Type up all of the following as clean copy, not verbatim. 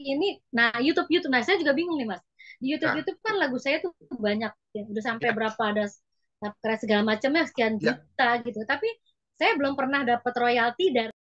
ini, nah YouTube, nah saya juga bingung nih Mas. Di Ya, YouTube kan lagu saya tuh banyak, ya, udah sampai ya, berapa ada subscribe segala macamnya sekian ya. juta gitu. Tapi saya belum pernah dapat royalti dari.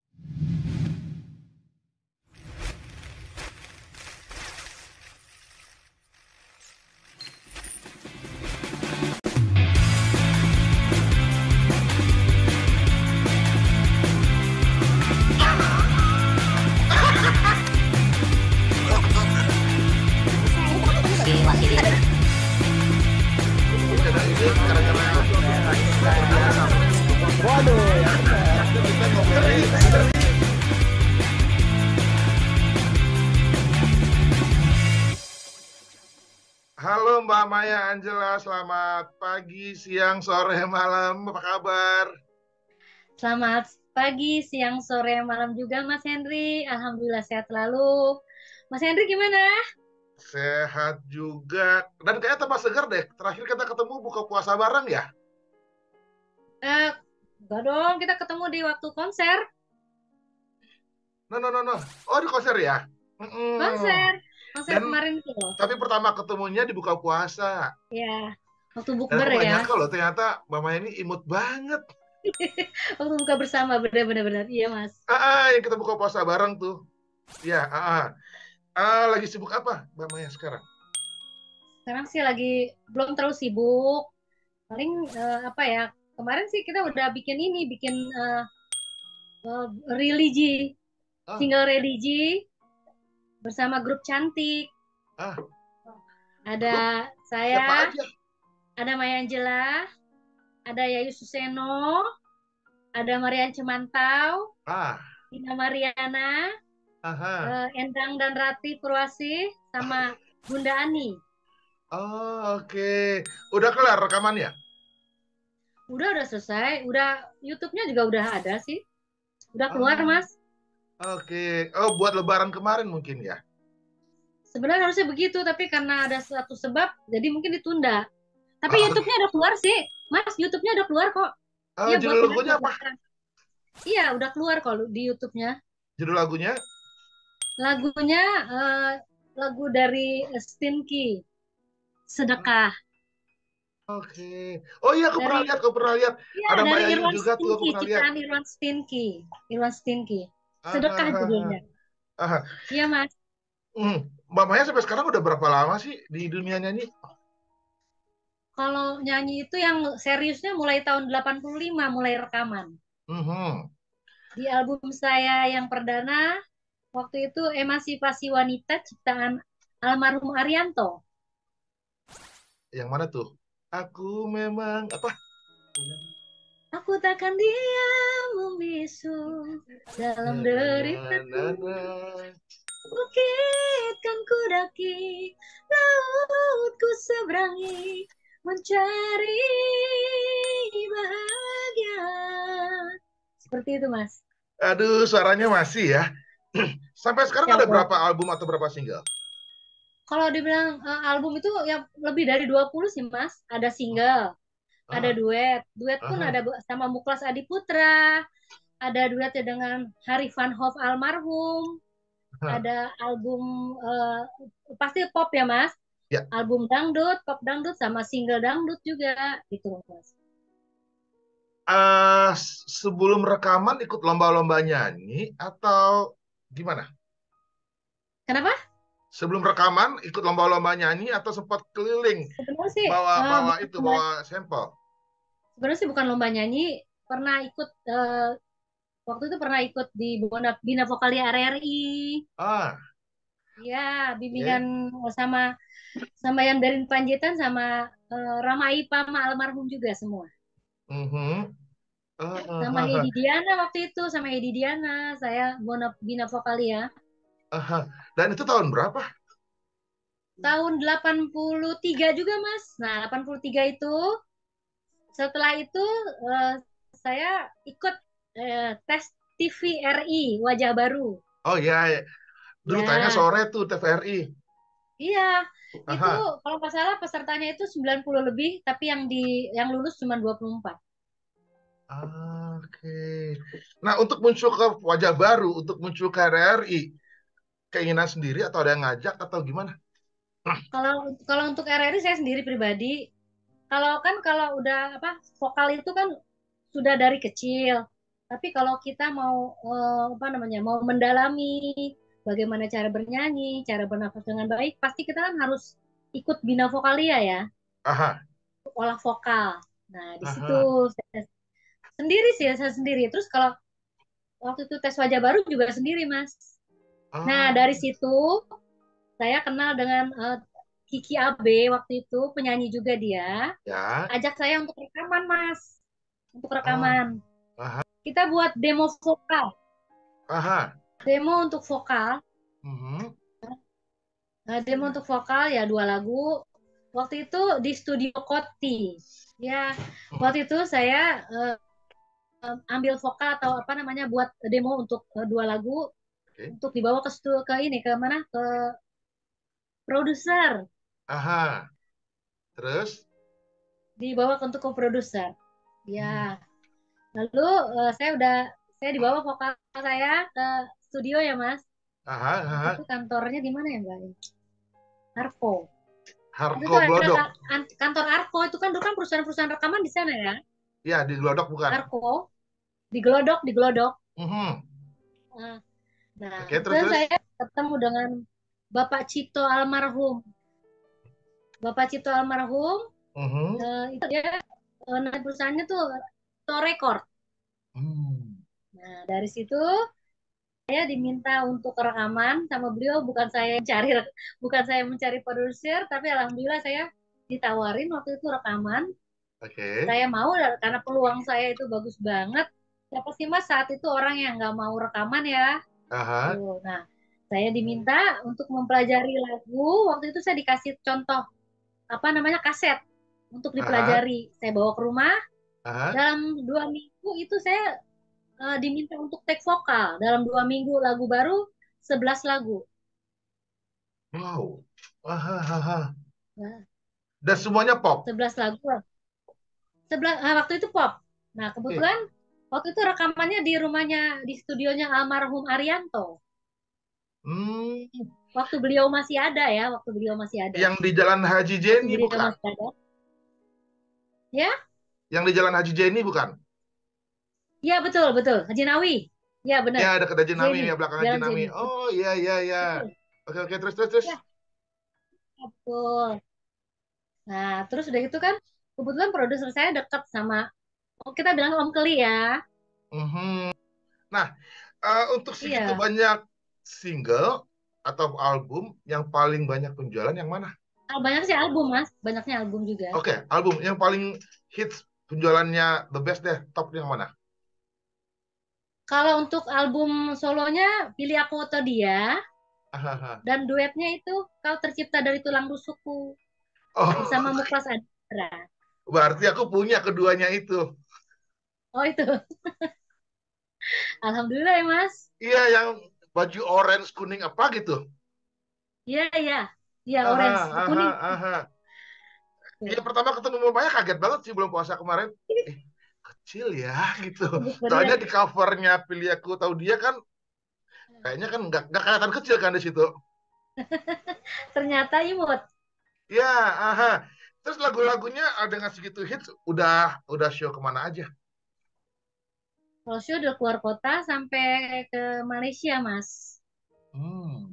Karena ini gara-gara nggak terbiasa. Kita ngomongin. Halo Mbak Maya Angela, selamat pagi, siang, sore, malam. Apa kabar? Selamat pagi, siang, sore, malam juga Mas Henry. Alhamdulillah sehat selalu. Mas Henry gimana? Sehat juga. Dan kayaknya tambah segar deh. Terakhir kita ketemu buka puasa bareng ya? Eh, enggak dong, kita ketemu di waktu konser. No, no, no, no. Oh, di konser ya? Mm-mm. Konser. Konser Dan kemarin itu loh. tapi pertama ketemunya di buka puasa. Ya, waktu Dan bukber aku nggak ya. nyangka loh, ternyata Mbak Maya ini imut banget. Waktu buka bersama, benar-benar. Iya, Mas. Yang kita buka puasa bareng tuh. Ya, lagi sibuk apa Mbak Maya sekarang? Sekarang sih lagi belum terlalu sibuk. Paling apa ya? Kemarin sih kita udah bikin ini, bikin religi, Ah, single religi bersama grup cantik. ah, Ada grup siapa saya, aja? ada Maya Angelá, ada Yayu Suseno, ada Marian Cemantau, Ah, Ina Mariana, aha. Endang dan Rati Purwasih, sama Bunda Ani. Oh, oke. Udah kelar rekamannya? Udah selesai. Udah YouTube-nya juga udah ada sih. Udah keluar, Oh, Mas. oke. Oh, buat Lebaran kemarin mungkin ya? Sebenarnya harusnya begitu, tapi karena ada suatu sebab, jadi mungkin ditunda. Tapi Oh, YouTube-nya udah keluar sih. Mas, YouTube-nya udah keluar kok. Iya, buat judul lagunya apa? pendengar. Iya, udah keluar kok di YouTube-nya. Judul lagunya? Lagunya eh, lagu dari Stinky, Sedekah. Oke. Oh iya, Dari aku pernah lihat. Iya, Ada Mbak dari Ayu Irwan juga tuh, aku Stinky, pernah lihat. ciptaan Irwan Stinky. Irwan Stinky. Ah, Sedekah ah, ah, judulnya. ah. Iya, Mas. Mbak Maya sampai sekarang udah berapa lama sih di dunia nyanyi? Kalau nyanyi itu yang seriusnya mulai tahun 85 mulai rekaman. Mhm. Di album saya yang perdana, waktu itu Emansipasi Wanita ciptaan almarhum Arianto. Yang mana tuh? Aku memang apa? Aku takkan diam membisu dalam Na, na, na, deritaku. na, na. Bukit kan ku daki, laut ku seberangi, mencari bahagia. Seperti itu, Mas. Aduh, suaranya masih ya. Sampai sekarang Ya ada Allah. berapa album atau berapa single? Kalau dibilang album itu ya lebih dari 20 sih, Mas. Ada single, ada Ah, duet. Duet pun aha. ada sama Muklas Adiputra, ada duetnya dengan Harry Van Hoff almarhum, Aha. ada album pasti pop ya, Mas. Ya, Album dangdut, pop dangdut sama single dangdut juga gitu loh, Mas. sebelum rekaman ikut lomba-lomba nyanyi atau gimana? Kenapa? Sebelum rekaman ikut lomba-lomba nyanyi atau sempat keliling Sebenarnya sih bawa bawa bukan itu lomba, bawa sampel? sebenarnya sih bukan lomba nyanyi, pernah ikut waktu itu pernah ikut di Bina Vokalia RRI. Ah, Ya, bimbingan oke. sama sama yang dari Panjaitan sama Rama Ipa sama almarhum juga semua. Mhm. Sama Heidi Diana waktu itu, sama Heidi Diana, saya Bina Vokalia. Dan itu tahun berapa? Tahun 83 juga, Mas. Nah, 83 itu setelah itu eh, saya ikut tes TVRI Wajah Baru. Oh ya, ya. Dulu tanya Ya, sore tuh TVRI. iya. Itu Aha. kalau nggak salah pesertanya itu 90 lebih, tapi yang lulus cuma 24. Oke. Nah, untuk muncul ke wajah baru, untuk muncul ke RRI, keinginan sendiri atau ada yang ngajak atau gimana? Kalau kalau untuk RRI saya sendiri pribadi, kalau udah apa vokal itu kan sudah dari kecil. Tapi kalau kita mau apa namanya mau mendalami bagaimana cara bernyanyi, cara bernafas dengan baik, pasti kita kan harus ikut Bina Vokalia ya, Aha, olah vokal. Nah, di situ aha. saya sendiri sih, saya sendiri. Terus kalau waktu itu tes wajah baru juga sendiri, Mas. Nah, Ah, dari situ saya kenal dengan Kiki Abe waktu itu, penyanyi juga dia. ya. Ajak saya untuk rekaman, Mas. Untuk Ah, rekaman. aha, Kita buat demo vokal. aha. Demo untuk vokal. Mhm. Nah, demo untuk vokal ya 2 lagu. Waktu itu di studio Koti. Ya, Mhm. waktu itu saya ambil vokal atau apa namanya buat demo untuk 2 lagu Oke. untuk dibawa ke ini ke mana ke produser, Aha. Terus? dibawa untuk ke produser. Hmm. Ya, lalu saya dibawa vokal saya ke studio ya Mas. Aha, Waktu itu aha. kantornya di mana ya Mbak? Arko. Itu Harko tuh ada Glodok. kantor Arko itu kan dulu kan perusahaan-perusahaan rekaman di sana ya. Ya, di Glodok bukan? Arko di Glodok. Mhm. Nah, nah, Oke, terus kebetulan terus. saya ketemu dengan Bapak Cito almarhum. Bapak Cito almarhum Mhm. itu dia nama perusahaannya tuh To Record. Hmm. Nah, dari situ saya diminta untuk rekaman sama beliau bukan saya mencari produser tapi alhamdulillah saya ditawarin waktu itu rekaman. Oke. Saya mau karena peluang saya itu bagus banget. Siapa sih Mas saat itu orang yang nggak mau rekaman ya? Aha. Tuh, nah, saya diminta untuk mempelajari lagu. Waktu itu saya dikasih contoh apa namanya kaset untuk Aha. dipelajari. Saya bawa ke rumah. Aha. Dalam 2 minggu itu saya diminta untuk take vokal. Dalam 2 minggu lagu baru 11 lagu. Wow. Aha, aha. Nah, Dan semuanya pop. 11 lagu. Waktu itu pop. Nah, Oke. kebetulan waktu itu rekamannya di rumahnya, di studionya almarhum Arianto. Hmm. Waktu beliau masih ada ya, waktu beliau masih ada. Yang di Jalan Haji Waktu Jenny beliau bukan? masih ada. Ya, Yang di Jalan Haji Jenny bukan? ya betul, betul. Haji Nawi. Ya, benar. Ya, dekat Haji Nami, Jenny, ya belakang Haji Jalan Nami. Jenny. Oh, iya, iya, iya. Betul. Oke, oke, terus, terus, terus. Ya, betul. Nah, terus udah gitu kan, kebetulan produser saya dekat sama, oh, kita bilang Om Keli ya. Mhm. Nah, untuk segitu Iya. banyak single atau album yang paling banyak penjualan yang mana? Banyak sih album, Mas. Banyaknya album juga. Oke, album yang paling hits penjualannya the best deh, top yang mana? Kalau untuk album solonya, Pilih Aku Atau Dia, Ahaha. dan duetnya itu Kau Tercipta Dari Tulang Rusukku Oh, bersama Muklas Adra. berarti aku punya keduanya itu. Oh itu, Alhamdulillah ya Mas. Iya, yang baju orange kuning apa gitu. Iya, iya. Iya, Aha, orange, aha, kuning. aha. Iya, Tuh. pertama ketemu mamanya kaget banget sih belum puasa kemarin. Eh, kecil ya gitu. Soalnya Bener. di covernya Pilih Aku Tahu Dia kan kayaknya kan nggak kelihatan kecil kan di situ. Ternyata imut. Ya, aha. Terus lagu-lagunya dengan segitu hits udah show kemana aja? Kalau show udah keluar kota sampai ke Malaysia, Mas. Hmm.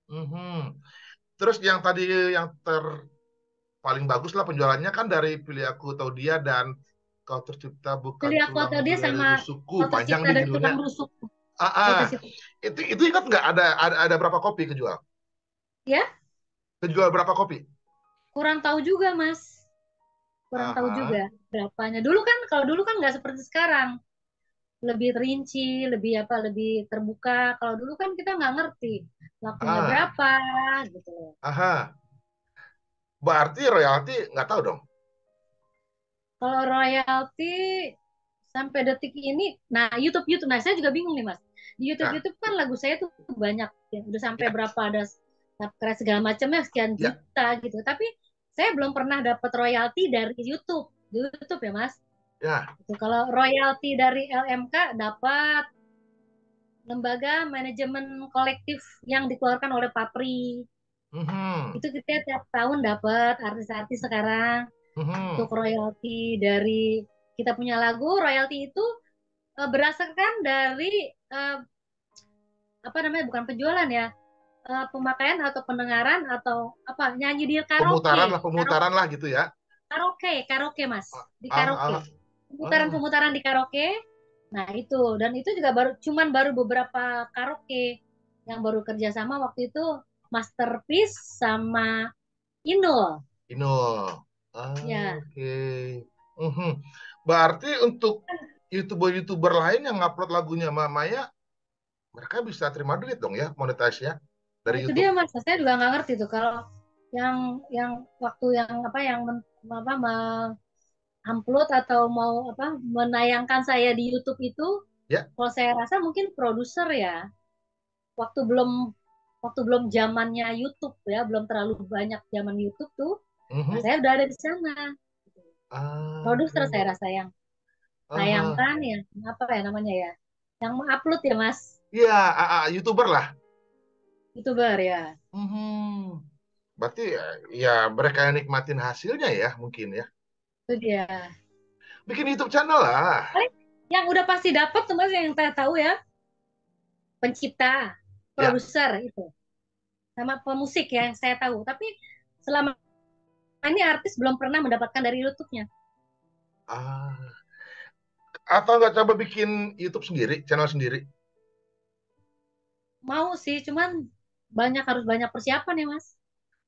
Mhm. Terus yang tadi yang paling bagus lah penjualannya kan dari Pilih Aku Tahu Dia dan Kau Tercipta Bukan Pilih Aku Tulang Atau Dia dari sama Rusukku, Kau panjang Tercipta di Dari judulnya. Tulang Rusuk. Ah, Kau ah. Tercipta. Itu ingat nggak ada berapa kopi kejual? Ya, Kejual berapa kopi? kurang tahu juga, Mas. Kurang tahu Aha. juga berapanya. Kalau dulu kan nggak seperti sekarang. Lebih rinci, lebih apa, lebih terbuka. Kalau dulu kan kita nggak ngerti lakunya Ah, berapa gitu loh. aha. Berarti royalti nggak tahu dong. Kalau royalti sampai detik ini, nah YouTube YouTube, nah saya juga bingung nih Mas. Di YouTube Nah, YouTube kan lagu saya tuh banyak, ya, udah sampai ya, berapa ada subscribe segala macamnya sekian ya, juta gitu. Tapi saya belum pernah dapat royalti dari YouTube, YouTube ya Mas. ya. Itu kalau royalti dari LMK dapat lembaga manajemen kolektif yang dikeluarkan oleh Papri. Mhm. Itu kita tiap tahun dapat artis-artis sekarang untuk Mhm. royalti dari kita punya lagu. Royalti itu berdasarkan dari eh, apa namanya, bukan penjualan ya, pemakaian atau pendengaran atau apa, nyanyi di karaoke, Pemutaran lah gitu ya. karaoke mas, di Ah, karaoke, ah, ah. pemutaran-pemutaran di karaoke. Nah itu, dan itu juga baru beberapa karaoke yang baru kerjasama waktu itu, Masterpiece sama Inul. Inul. Ya, Oke. Mhm. Berarti untuk YouTuber-YouTuber lain yang ngupload lagunya Mbak Maya, mereka bisa terima duit dong ya, monetize-nya nah dari itu dia YouTube. mas, saya juga nggak ngerti tuh kalau yang yang waktu yang apa yang apa upload atau mau apa menayangkan saya di YouTube itu, Ya. kalau saya rasa mungkin produser ya, waktu belum waktu belum zamannya YouTube ya, belum terlalu banyak zaman YouTube tuh. Nah, Mhm. saya udah ada di sana. Ah, Produser saya oke. rasa yang Aha. tayangkan ya, apa ya namanya ya, yang upload ya Mas, Iya, YouTuber lah. YouTuber ya. Mhm. Berarti ya mereka yang nikmatin hasilnya ya mungkin ya. Itu dia. Bikin YouTube channel lah. Paling yang udah pasti dapat tuh Mas, yang saya tahu ya, pencipta, Ya. produser itu, sama pemusik ya, yang saya tahu. Tapi selama ini artis belum pernah mendapatkan dari YouTube-nya. Ah. Atau nggak coba bikin YouTube sendiri, channel sendiri? Mau sih, cuman harus banyak persiapan ya Mas.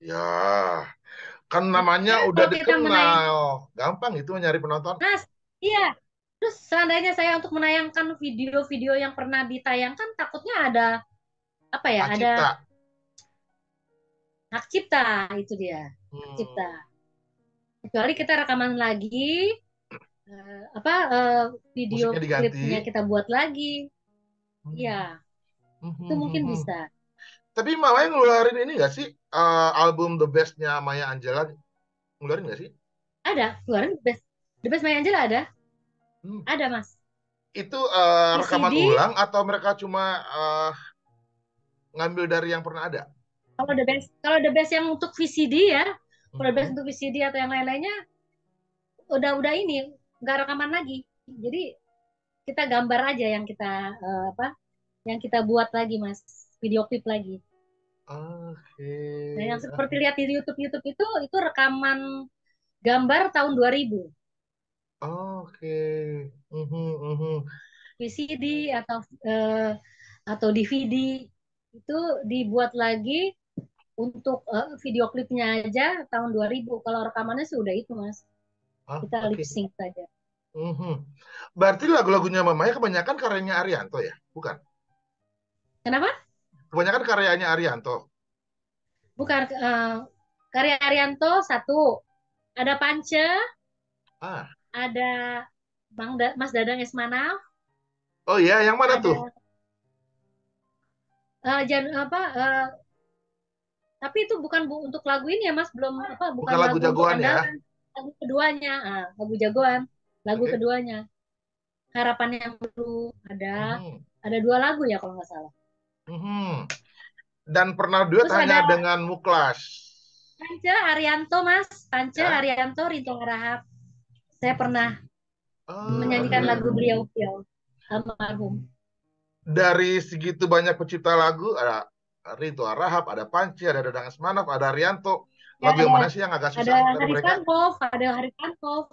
Ya, kan Ya, namanya ya udah kalau kita menayang, dikenal. Gampang itu nyari penonton. Mas, iya. Terus seandainya saya untuk menayangkan video-video yang pernah ditayangkan, takutnya ada apa ya? Hak Ada cipta. hak cipta, itu dia. Hak cipta. Hmm. Kecuali kita rekaman lagi, apa video Musiknya klipnya diganti. kita buat lagi. Iya, Hmm. Hmm, itu hmm, hmm, mungkin hmm. bisa. Tapi Maya ngeluarin ini nggak sih? Album The Best-nya Maya Angelou ngeluarin nggak sih? Ada, keluaran The Best Maya Angelou ada. Hmm. Ada, Mas. Itu rekaman VCD, ulang atau mereka cuma ngambil dari yang pernah ada? kalau The Best yang untuk VCD ya, kalau The Best Mhm. untuk VCD atau yang lain-lainnya, udah ini, nggak rekaman lagi. Jadi kita gambar aja yang kita apa, yang kita buat lagi, Mas. Video klip lagi. Nah, yang Oke. seperti lihat di YouTube-YouTube itu rekaman gambar tahun 2000. Oke. Mhm, mhm. VCD eh, atau DVD itu dibuat lagi untuk video klipnya aja tahun 2000. Kalau rekamannya sih udah itu, Mas. Kita lip Oke. sync saja. Mhm. Berarti lagu-lagunya Mamanya kebanyakan karyanya Arianto ya? Bukan? Kenapa? Kebanyakan karyanya Arianto. Bukan Karya Arianto satu, ada Pance, Ah. ada Mas Dadang Esmanaf, Oh iya, yang mana tuh? ada apa tapi itu bukan untuk lagu ini ya Mas, belum apa, Bukan bukan lagu lagu untuk jagoan ya? andalan, lagu keduanya, lagu jagoan, lagu Oke. keduanya, Harapan yang Baru, Mhm. ada dua lagu ya kalau nggak salah. Mhm. Dan pernah duet Terus hanya ada dengan Muklas. Pance Arianto Mas, Pance Ya. Arianto, Rinto Harahap. Saya pernah Oh, menyanyikan oke. lagu beliau almarhum. Dari segitu banyak pencipta lagu, ada Rito Arahap, ada Panci, ada Dadang Asmanov, ada Rianto. Ya, Lagu yang mana sih yang agak ada susah dari Harifan mereka? Hof, ada Harifan Hof.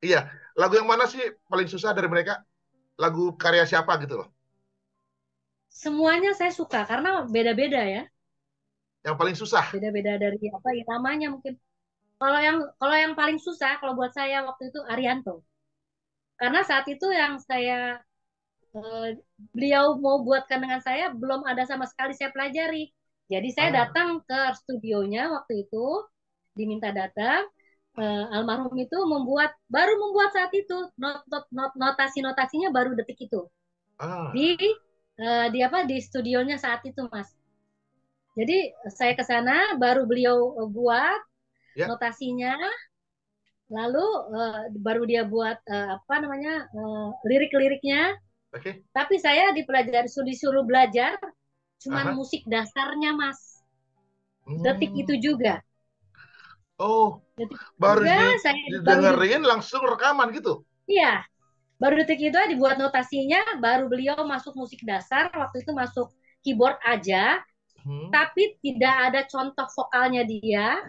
Iya, lagu yang mana sih paling susah dari mereka? Lagu karya siapa gitu loh? Semuanya saya suka karena beda-beda ya, Yang paling susah? beda-beda dari apa ya namanya mungkin. Kalau yang paling susah kalau buat saya waktu itu Arianto. Karena saat itu yang eh, beliau mau buatkan dengan saya belum ada sama sekali saya pelajari. Jadi saya Ah, datang ke studionya waktu itu, diminta datang. Almarhum itu baru membuat saat itu notasi-notasinya baru detik itu di ah, di apa di studionya saat itu Mas. Jadi saya ke sana baru beliau buat ya. notasinya, lalu baru dia buat apa namanya lirik-liriknya. Oke. Tapi saya disuruh belajar cuman Aha. musik dasarnya, Mas. Detik itu Hmm. juga. Oh, Detik itu baru juga saya baru didengerin langsung rekaman gitu. iya, baru detik itu dibuat notasinya, baru beliau masuk musik dasar, waktu itu masuk keyboard aja, Hmm. tapi tidak ada contoh vokalnya dia.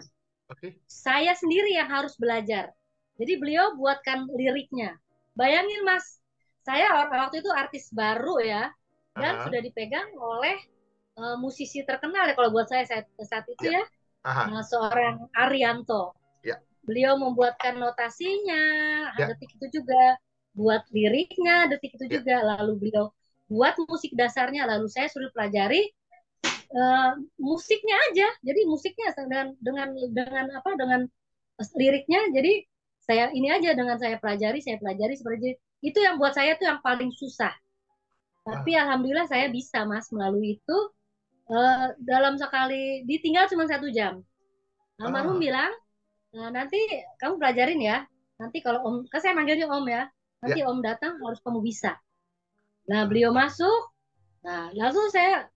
Oke. Saya sendiri yang harus belajar. Jadi beliau buatkan liriknya. Bayangin Mas, saya waktu itu artis baru ya, dan Aha. sudah dipegang oleh musisi terkenal ya kalau buat saya saat itu Ya. ya, Aha. seorang Arianto. Ya. Beliau membuatkan notasinya, Ya. detik itu juga, buat liriknya, detik itu Ya. juga, lalu beliau buat musik dasarnya, lalu saya suruh pelajari musiknya aja. Jadi musiknya dengan apa dengan liriknya. Jadi saya ini aja dengan saya pelajari seperti itu yang buat saya tuh yang paling susah. Tapi Ah. alhamdulillah saya bisa Mas melalui itu dalam sekali ditinggal cuma 1 jam. Almarhum Ah. bilang nanti kamu pelajarin ya. Nanti kalau Om, kan saya manggilnya Om ya. Nanti Ya. Om datang harus kamu bisa. Nah Ah. beliau masuk. Nah langsung saya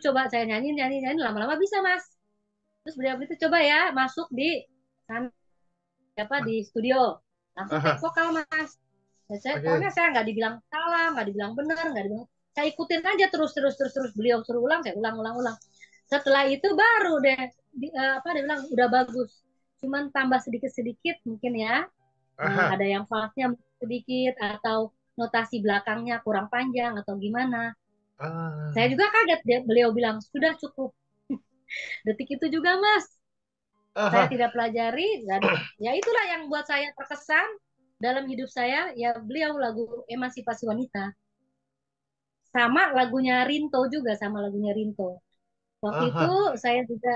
coba saya nyanyi nyanyi nyanyi lama-lama bisa Mas. Terus beliau itu coba ya masuk di sana apa di studio langsung take Aha. vokal Mas. Ya, pokoknya Oke. saya nggak dibilang salah, nggak dibilang benar, nggak dibilang, saya ikutin aja terus beliau suruh ulang, saya ulang. Setelah itu baru deh apa dia bilang udah bagus. Cuman tambah sedikit-sedikit mungkin ya. Aha. Ada yang falsnya sedikit atau notasi belakangnya kurang panjang atau gimana. Saya Ah. juga kaget beliau bilang sudah cukup. Detik itu juga Mas. Saya Aha. tidak pelajari dan ya itulah yang buat saya terkesan dalam hidup saya ya beliau lagu Emansipasi Wanita sama lagunya Rinto juga sama lagunya Rinto. Waktu itu Aha. saya juga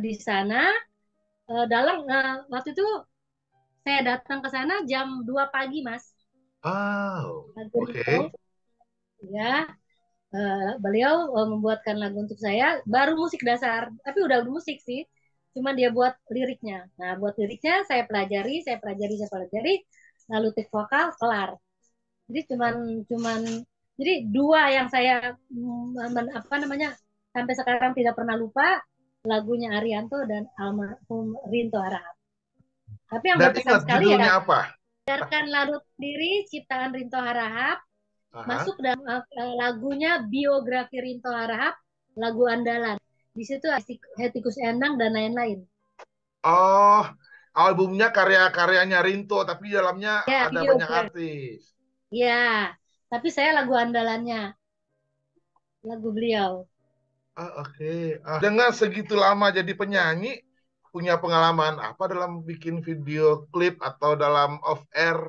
di sana waktu itu saya datang ke sana jam 2 pagi Mas. Oh, Lagu Rinto oke. ya beliau membuatkan lagu untuk saya baru musik dasar tapi udah musik sih cuman dia buat liriknya. Nah buat liriknya saya pelajari lalu take vokal kelar. Jadi cuman jadi dua yang saya apa namanya sampai sekarang tidak pernah lupa lagunya Arianto dan almarhum Rinto Harahap. Tapi yang Dan berkesan ingat sekali ya judulnya apa? biarkan larut diri ciptaan Rinto Harahap Aha. masuk dalam lagunya biografi Rinto Harahap, lagu andalan. Di situ Hetikus Endang dan lain-lain. Oh, albumnya karya-karyanya Rinto, tapi di dalamnya Ya, ada banyak biografi. artis. Ya, tapi saya lagu andalannya, lagu beliau. Ah, oke. Ah, dengan segitu lama jadi penyanyi, punya pengalaman apa dalam bikin video klip atau dalam off air?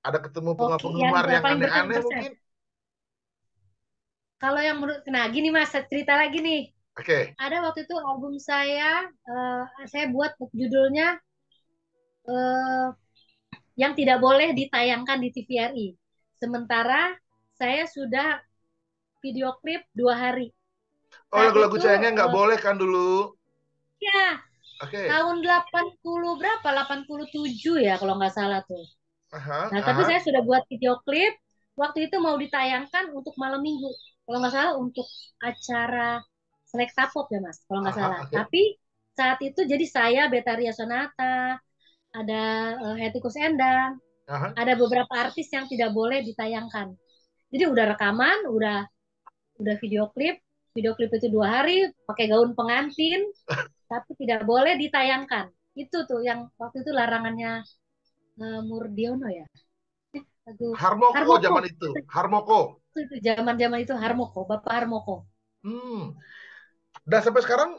Ada ketemu Oke, yang penggemar yang paling aneh-aneh berkesan. mungkin? Kalau yang menurut, nah gini mas, cerita lagi nih. Oke. Ada waktu itu album saya buat judulnya eh, yang tidak boleh ditayangkan di TVRI. Sementara saya sudah video klip 2 hari. Oh, Saat lagu-lagu itu sayangnya nggak boleh kan dulu? ya Oke. tahun 80 berapa? 87 ya kalau nggak salah tuh. Aha, Nah, tapi aha, saya sudah buat video klip. Waktu itu mau ditayangkan untuk malam minggu. Kalau nggak salah untuk acara Selekta Pop ya Mas, kalau nggak aha, salah. oke. Tapi saat itu jadi saya, Betaria Sonata, ada Hetty Koes Endang, Aha. ada beberapa artis yang tidak boleh ditayangkan. Jadi udah rekaman, udah video klip itu 2 hari pakai gaun pengantin, tapi tidak boleh ditayangkan. Itu tuh yang waktu itu larangannya Murdiono ya. Lagu Harmoko Harmoko. zaman itu. Harmoko. Itu zaman-zaman itu Harmoko, Bapak Harmoko. Hmm. Dan sampai sekarang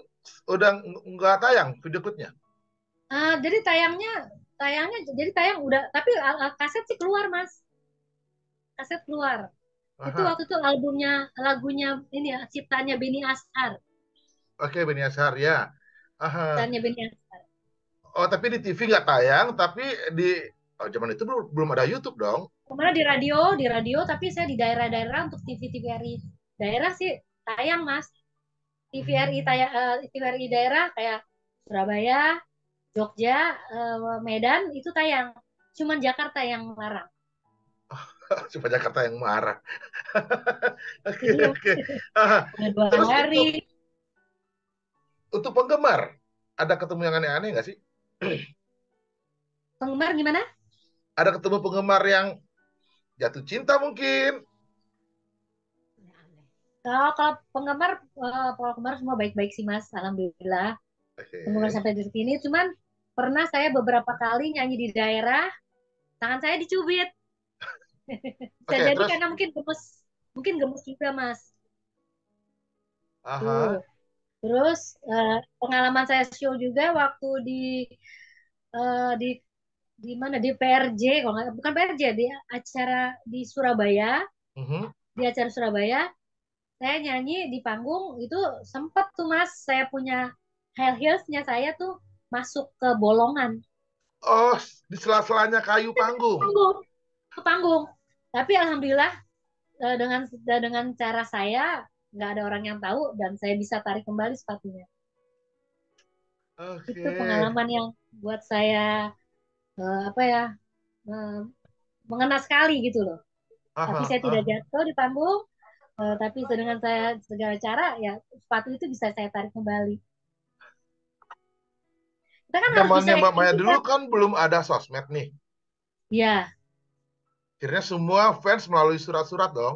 udah nggak tayang video klipnya. Jadi tayangnya jadi tayang udah tapi kaset sih keluar Mas. Kaset keluar. Itu Aha. waktu itu albumnya lagunya ini ya ciptanya Beni Ashar. Oke, Beni Asar ya. Aha. Ciptanya Beni Ashar. Oh, tapi di TV nggak tayang, tapi di oh, zaman itu belum belum ada YouTube dong. Kemana di radio tapi saya di daerah-daerah untuk TV-TVRI daerah sih tayang Mas. TVRI Hmm. TVRI daerah kayak Surabaya, Jogja, Medan itu tayang. Cuman Jakarta yang larang. Supaya Jakarta yang marah. Oke, Iya, oke. Ah, udah dua terus hari. untuk penggemar, ada ketemu yang aneh-aneh nggak sih? Penggemar gimana? Ada ketemu penggemar yang jatuh cinta mungkin? Kalau kalau penggemar, kalau penggemar semua baik-baik sih Mas, alhamdulillah. Penggemar Oke. sampai di sini, cuman pernah saya beberapa kali nyanyi di daerah, tangan saya dicubit. Bisa Oke, jadi terus, karena mungkin gemes juga Mas. aha, Tuh. Terus pengalaman saya show juga waktu eh, di di mana di PRJ, kalau nggak, bukan PRJ, di acara di Surabaya, mhm. di acara Surabaya saya nyanyi di panggung itu sempet tuh Mas, saya punya high heelsnya saya tuh masuk ke bolongan Oh, di sela-selanya kayu panggung. panggung, ke panggung. Tapi alhamdulillah dengan cara saya nggak ada orang yang tahu dan saya bisa tarik kembali sepatunya. Itu Oke. pengalaman yang buat saya apa ya, eh, mengena sekali gitu loh. Tapi Aha, saya tidak aha. jatuh di panggung, tapi dengan saya segala cara ya sepatu itu bisa saya tarik kembali. Kita kan harus bisa Zamannya Mbak acting Maya juga. dulu kan belum ada sosmed nih. Ya, Akhirnya semua fans melalui surat-surat dong.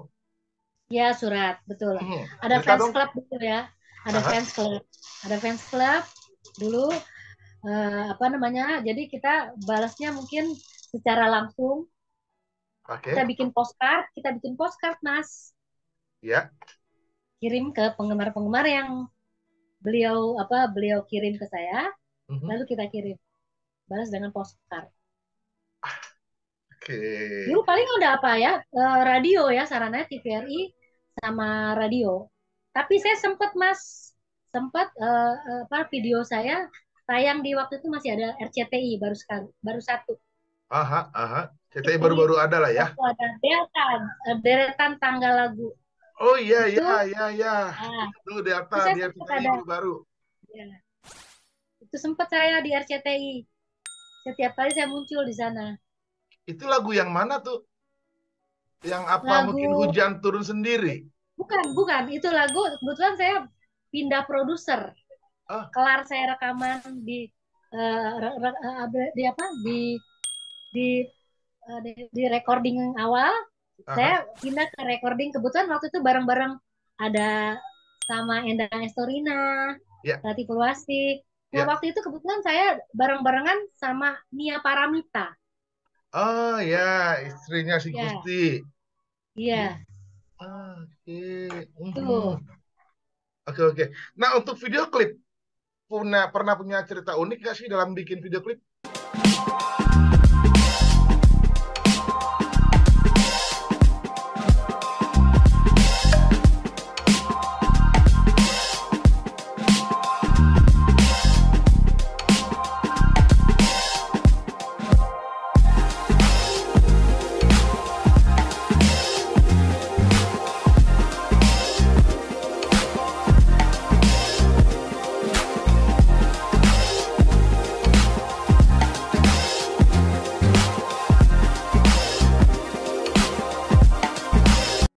ya surat, betul. Ada Cerita fans dong. club dulu ya. Ada Aha, fans club. Ada fans club dulu, apa namanya? Jadi kita balasnya mungkin secara langsung. oke. Kita bikin postcard, Mas. Ya. Kirim ke penggemar-penggemar yang beliau kirim ke saya, Mhm. lalu kita kirim. Balas dengan postcard. Dulu Oke. paling ada apa ya? Radio ya, sarannya TVRI sama radio. Tapi saya sempat Mas, sempat apa video saya tayang di waktu itu masih ada RCTI baru sekali, baru satu. Aha, aha. CTI RCTI baru-baru ada lah ya. waktu ada deretan tanggal lagu. Oh iya, Itu iya, iya, iya. ah, Itu Delta, itu saya dia sempat CTI ada. baru-baru. Ya, itu sempat saya di RCTI. Setiap kali saya muncul di sana. Itu lagu yang mana tuh? Yang apa Lagu mungkin hujan turun sendiri? bukan, itu lagu kebetulan saya pindah produser. Ah, Kelar saya rekaman di apa di di recording awal, aha. saya pindah ke recording kebetulan waktu itu bareng-bareng ada sama Endang Estorina, Ya, Rati Purwasti. Nah, ya. waktu itu kebetulan saya bareng-barengan sama Nia Paramita. Oh ya, istrinya si Ya, Gusti. iya, Oke. tuh. Mhm. Oke, oke. Nah, untuk video klip, pernah punya cerita unik gak sih dalam bikin video klip?